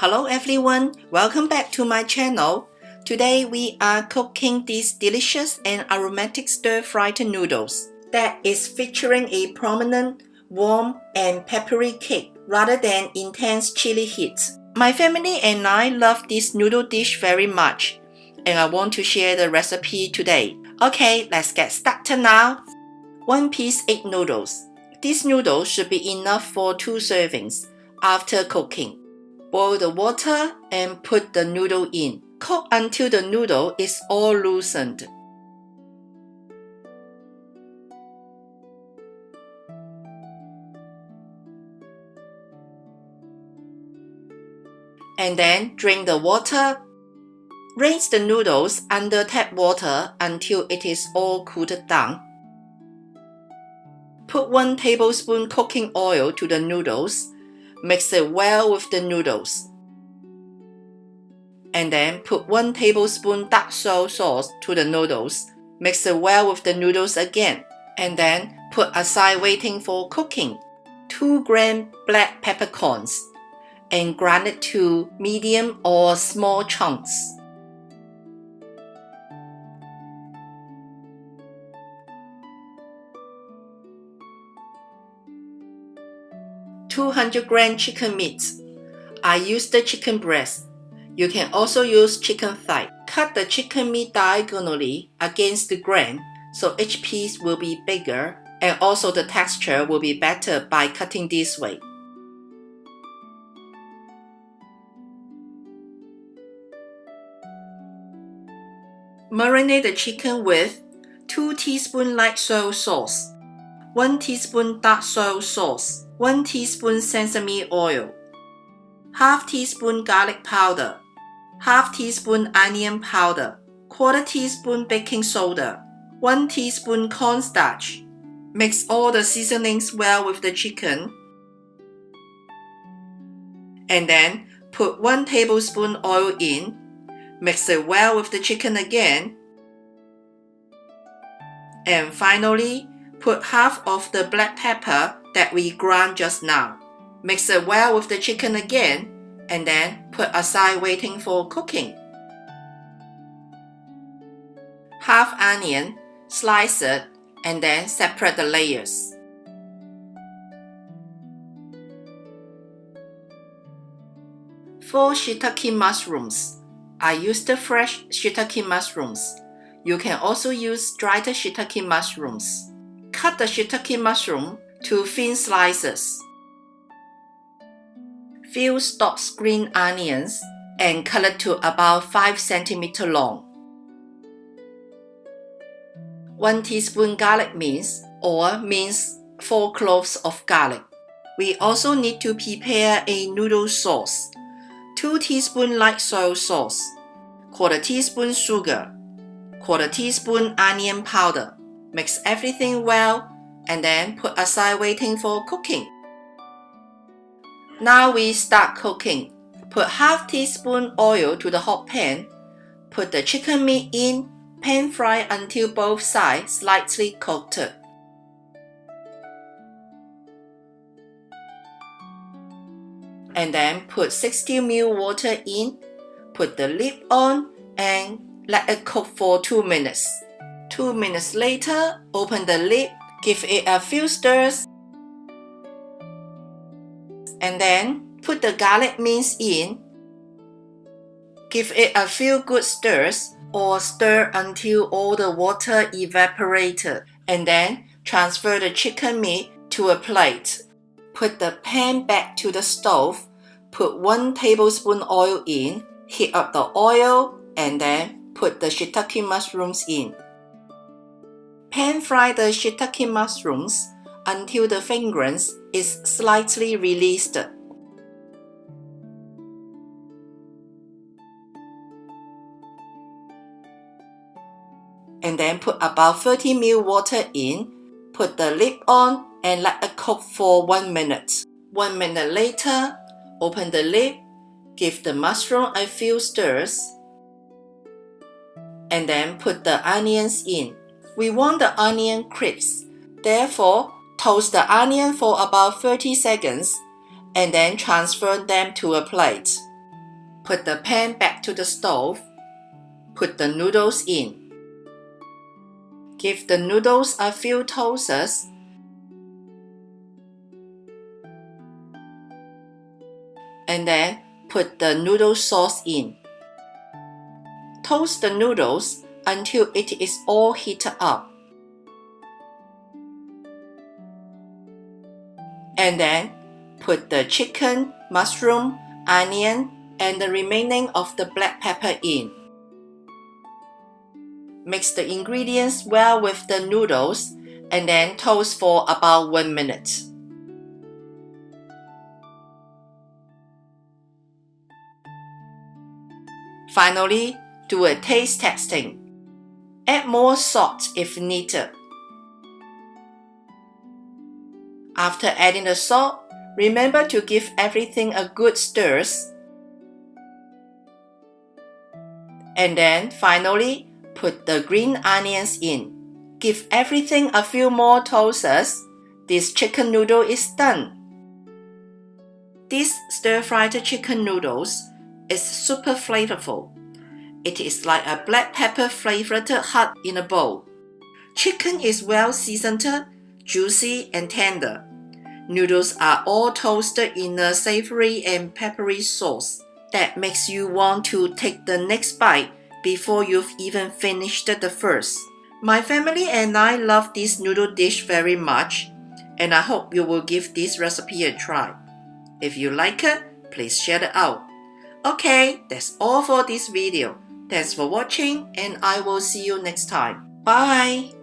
Hello everyone, welcome back to my channel. Today we are cooking these delicious and aromatic stir-fried noodles that is featuring a prominent, warm and peppery kick rather than intense chili heat. My family and I love this noodle dish very much and I want to share the recipe today. Okay, let's get started now. 1-piece egg noodles. These noodles should be enough for 2 servings after cooking. Boil the water and put the noodle in. Cook until the noodle is all loosened. And then drain the water. Rinse the noodles under tap water until it is all cooled down. Put 1 tablespoon cooking oil to the noodles. Mix it well with the noodles. And then put 1 tablespoon dark soy sauce to the noodles. Mix it well with the noodles again. And then put aside waiting for cooking. 2 gram black peppercorns and grind it to medium or small chunks. $200 chicken meat. I use the chicken breast. You can also use chicken thigh. Cut the chicken meat diagonally against the grain so each piece will be bigger and also the texture will be better by cutting this way. Marinate the chicken with 2 teaspoons light soy sauce, 1 teaspoon dark soy sauce, 1 teaspoon sesame oil, half teaspoon garlic powder, half teaspoon onion powder, quarter teaspoon baking soda, 1 teaspoon cornstarch. Mix all the seasonings well with the chicken. And then put 1 tablespoon oil in. Mix it well with the chicken again. And finally, put half of the black pepper that we ground just now. Mix it well with the chicken again and then put aside waiting for cooking. Half onion, slice it and then separate the layers. For shiitake mushrooms, I used the fresh shiitake mushrooms. You can also use dried shiitake mushrooms. Cut the shiitake mushroom to thin slices. Few stalks green onions and cut it to about 5 cm long. 1 teaspoon garlic mince or mince 4 cloves of garlic. We also need to prepare a noodle sauce. 2 teaspoon light soy sauce, quarter teaspoon sugar, quarter teaspoon onion powder. Mix everything well and then put aside waiting for cooking. Now we start cooking. Put half teaspoon oil to the hot pan. Put the chicken meat in. Pan fry until both sides slightly cooked. And then put 60 ml water in. Put the lid on and let it cook for 2 minutes. 2 minutes later, open the lid, give it a few stirs, and then put the garlic mince in. Give it a few good stirs or stir until all the water evaporated, and then transfer the chicken meat to a plate. Put the pan back to the stove, put 1 tablespoon oil in, heat up the oil, and then put the shiitake mushrooms in. Pan fry the shiitake mushrooms until the fragrance is slightly released. And then put about 30 ml water in, put the lid on and let it cook for 1 minute. 1 minute later, open the lid, give the mushroom a few stirs, and then put the onions in. We want the onion crisp, therefore toast the onion for about 30 seconds and then transfer them to a plate. Put the pan back to the stove. Put the noodles in. Give the noodles a few toasts. And then put the noodle sauce in. Toast the noodles until it is all heated up. And then put the chicken, mushroom, onion, and the remaining of the black pepper in. Mix the ingredients well with the noodles and then toast for about 1 minute. Finally, do a taste testing. Add more salt if needed. After adding the salt, remember to give everything a good stir. And then finally, put the green onions in. Give everything a few more toasts. This chicken noodle is done. This stir-fried chicken noodles is super flavorful. It is like a black pepper flavored hut in a bowl. Chicken is well seasoned, juicy and tender. Noodles are all toasted in a savory and peppery sauce that makes you want to take the next bite before you've even finished the first. My family and I love this noodle dish very much, and I hope you will give this recipe a try. If you like it, please share it out. Okay, that's all for this video. Thanks for watching, and I will see you next time. Bye!